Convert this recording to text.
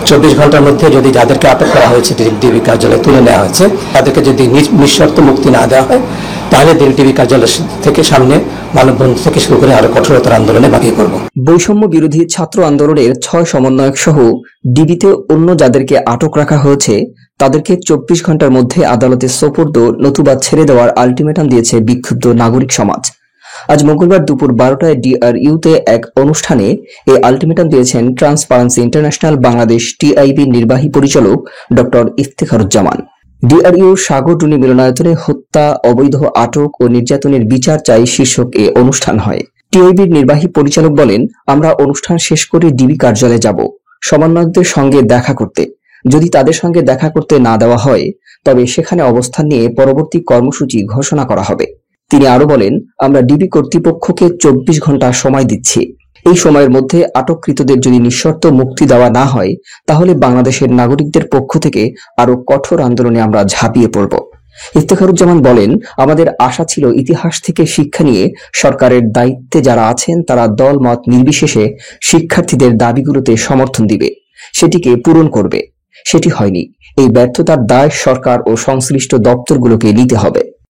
24 ঘন্টার মধ্যে যদি যাদেরকে আটক করা হয়েছে ডিবি কার্যালয়ে তুলে নেওয়া হয়েছে তাদেরকে যদি নিঃশর্ত মুক্তি না দেওয়া হয় তাহলে ডিবি কার্যালয় থেকে সামনে মানববন্ধন থেকে শুরু করে আরো কঠোরতর আন্দোলনে বাকিয়ে করব। বৈষম্য বিরোধী ছাত্র আন্দোলনের 6 সমন্বয়ক সহ ডিবিতে অন্য যাদেরকে আটক রাখা হয়েছে তাদেরকে 24 ঘন্টার মধ্যে আদালতে সোপর্দ নতুবা ছেড়ে দেওয়ার আলটিমেটাম দিয়েছে বিক্ষুব্ধ নাগরিক সমাজ। আজ মঙ্গলবার দুপুর 12টায় ডিআরইউতে এক অনুষ্ঠানে এই আলটিমেটাম দিয়েছেন ট্রান্সপারেন্সি ইন্টারন্যাশনাল বাংলাদেশ টিআইবির নির্বাহী পরিচালক ডক্টর ইফতেখারুজ্জামান। ডিআরইউ সাগর টুনি মিলনায়তনে হত্যা, অবৈধ আটক ও নির্যাতনের বিচার চাই শীর্ষক এ অনুষ্ঠান হয়। টিআইবির নির্বাহী পরিচালক বলেন, আমরা অনুষ্ঠান শেষ করে ডিবি কার্যালয়ে যাব সমন্বয়কদের সঙ্গে দেখা করতে। যদি তাদের সঙ্গে দেখা করতে না দেওয়া হয় তবে সেখানে অবস্থান নিয়ে পরবর্তী কর্মসূচি ঘোষণা করা হবে। তিনি আরো বলেন, আমরা ডিবি কর্তৃপক্ষকে 24 ঘন্টা সময় দিচ্ছি। এই সময়ের মধ্যে আটককৃতদের যদি নিঃশর্ত মুক্তি দেওয়া না হয় তাহলে বাংলাদেশের নাগরিকদের পক্ষ থেকে আরো কঠোর আন্দোলনে আমরা ঝাঁপিয়ে পড়ব। ইফতেখারুজ্জামান বলেন, আমাদের আশা ছিল ইতিহাস থেকে শিক্ষা নিয়ে সরকারের দায়িত্বে যারা আছেন তারা দল মত নির্বিশেষে শিক্ষার্থীদের দাবিগুলোতে সমর্থন দিবে, সেটিকে পূরণ করবে। সেটি হয়নি। এই ব্যর্থতার দায় সরকার ও সংশ্লিষ্ট দপ্তরগুলোকে নিতে হবে।